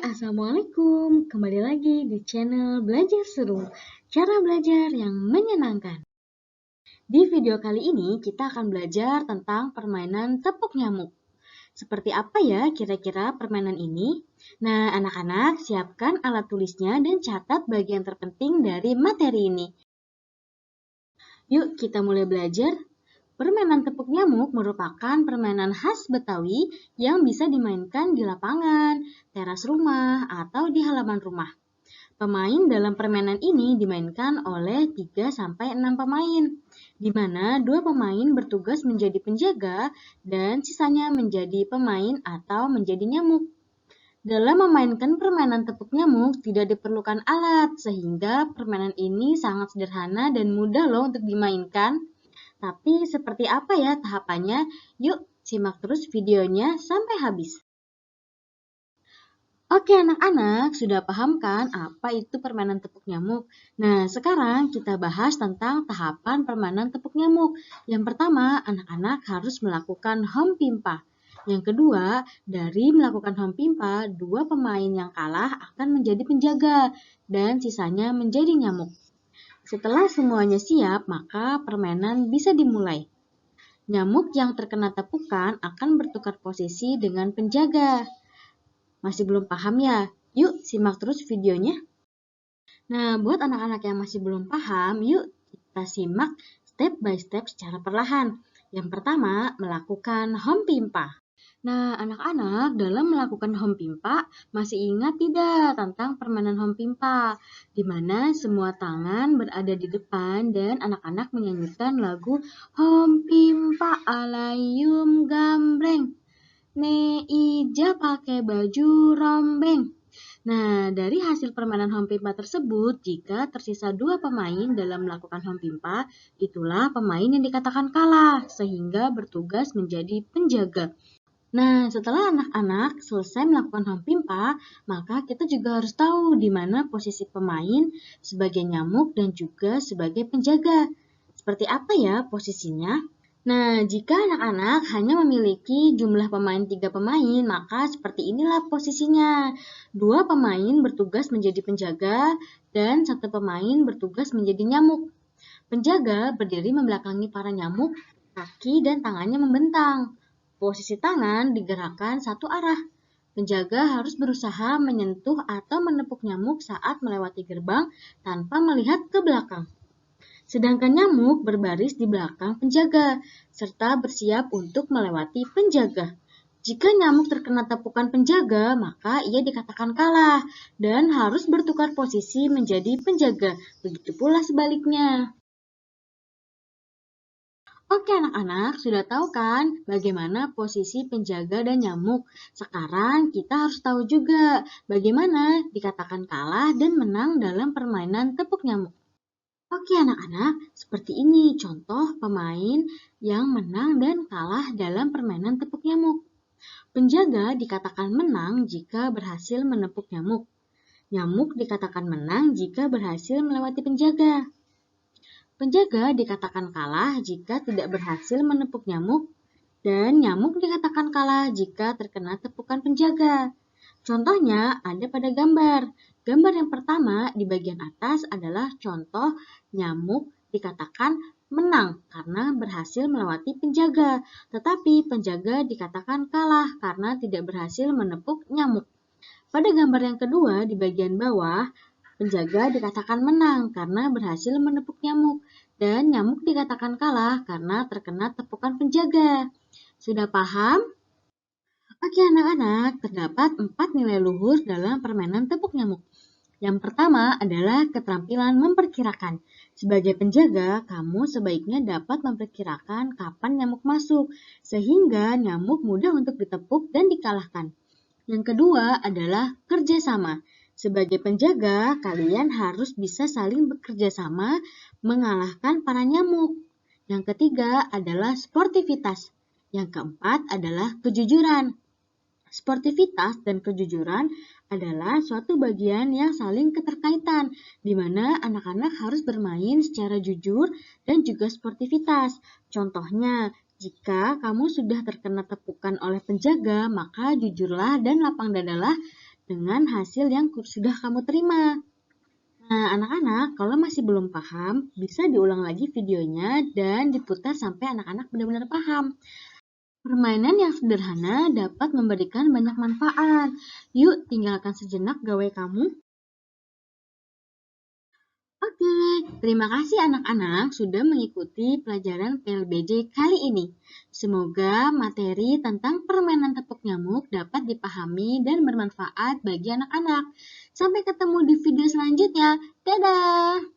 Assalamualaikum. Kembali lagi di channel Belajar Seru, cara belajar yang menyenangkan. Di video kali ini kita akan belajar tentang permainan tepuk nyamuk. Seperti apa ya kira-kira permainan ini? Nah, anak-anak siapkan alat tulisnya dan catat bagian terpenting dari materi ini. Yuk kita mulai belajar. Permainan tepuk nyamuk merupakan permainan khas Betawi yang bisa dimainkan di lapangan, teras rumah, atau di halaman rumah. Pemain dalam permainan ini dimainkan oleh 3-6 pemain, di mana 2 pemain bertugas menjadi penjaga dan sisanya menjadi pemain atau menjadi nyamuk. Dalam memainkan permainan tepuk nyamuk tidak diperlukan alat, sehingga permainan ini sangat sederhana dan mudah loh untuk dimainkan. Tapi seperti apa ya tahapannya? Yuk simak terus videonya sampai habis. Oke anak-anak, sudah paham kan apa itu permainan tepuk nyamuk? Nah, sekarang kita bahas tentang tahapan permainan tepuk nyamuk. Yang pertama, anak-anak harus melakukan home pimpa. Yang kedua, dari melakukan home pimpa, 2 pemain yang kalah akan menjadi penjaga dan sisanya menjadi nyamuk. Setelah semuanya siap, maka permainan bisa dimulai. Nyamuk yang terkena tepukan akan bertukar posisi dengan penjaga. Masih belum paham ya? Yuk simak terus videonya. Nah, buat anak-anak yang masih belum paham, yuk kita simak step by step secara perlahan. Yang pertama, melakukan home pimpa. Nah, anak-anak dalam melakukan home pimpa masih ingat tidak tentang permainan home pimpa, di mana semua tangan berada di depan dan anak-anak menyanyikan lagu home pimpa alayum gambreng. Ne ija pakai baju rombeng. Nah, dari hasil permainan home pimpa tersebut, jika tersisa 2 pemain dalam melakukan home pimpa, itulah pemain yang dikatakan kalah, sehingga bertugas menjadi penjaga. Nah, setelah anak-anak selesai melakukan home pimpa, maka kita juga harus tahu di mana posisi pemain sebagai nyamuk dan juga sebagai penjaga. Seperti apa ya posisinya? Nah, jika anak-anak hanya memiliki jumlah pemain 3 pemain, maka seperti inilah posisinya. 2 pemain bertugas menjadi penjaga dan 1 pemain bertugas menjadi nyamuk. Penjaga berdiri membelakangi para nyamuk, kaki dan tangannya membentang. Posisi tangan digerakkan satu arah. Penjaga harus berusaha menyentuh atau menepuk nyamuk saat melewati gerbang tanpa melihat ke belakang. Sedangkan nyamuk berbaris di belakang penjaga, serta bersiap untuk melewati penjaga. Jika nyamuk terkena tepukan penjaga, maka ia dikatakan kalah dan harus bertukar posisi menjadi penjaga. Begitu pula sebaliknya. Oke anak-anak, sudah tahu kan bagaimana posisi penjaga dan nyamuk? Sekarang kita harus tahu juga bagaimana dikatakan kalah dan menang dalam permainan tepuk nyamuk. Oke anak-anak, seperti ini contoh pemain yang menang dan kalah dalam permainan tepuk nyamuk. Penjaga dikatakan menang jika berhasil menepuk nyamuk. Nyamuk dikatakan menang jika berhasil melewati penjaga. Penjaga dikatakan kalah jika tidak berhasil menepuk nyamuk, dan nyamuk dikatakan kalah jika terkena tepukan penjaga. Contohnya ada pada gambar. Gambar yang pertama di bagian atas adalah contoh nyamuk dikatakan menang karena berhasil melewati penjaga, tetapi penjaga dikatakan kalah karena tidak berhasil menepuk nyamuk. Pada gambar yang kedua di bagian bawah, penjaga dikatakan menang karena berhasil menepuk nyamuk, dan nyamuk dikatakan kalah karena terkena tepukan penjaga. Sudah paham? Oke anak-anak, terdapat 4 nilai luhur dalam permainan tepuk nyamuk. Yang pertama adalah keterampilan memperkirakan. Sebagai penjaga, kamu sebaiknya dapat memperkirakan kapan nyamuk masuk, sehingga nyamuk mudah untuk ditepuk dan dikalahkan. Yang kedua adalah kerjasama. Sebagai penjaga, kalian harus bisa saling bekerja sama mengalahkan para nyamuk. Yang ketiga adalah sportivitas. Yang keempat adalah kejujuran. Sportivitas dan kejujuran adalah suatu bagian yang saling keterkaitan, di mana anak-anak harus bermain secara jujur dan juga sportivitas. Contohnya, jika kamu sudah terkena tepukan oleh penjaga, maka jujurlah dan lapang dadalah dengan hasil yang sudah kamu terima. Nah, anak-anak, kalau masih belum paham, bisa diulang lagi videonya dan diputar sampai anak-anak benar-benar paham. Permainan yang sederhana dapat memberikan banyak manfaat. Yuk, tinggalkan sejenak gawai kamu. Oke, terima kasih anak-anak sudah mengikuti pelajaran PLBJ kali ini. Semoga materi tentang permainan tepuk nyamuk dapat dipahami dan bermanfaat bagi anak-anak. Sampai ketemu di video selanjutnya. Dadah!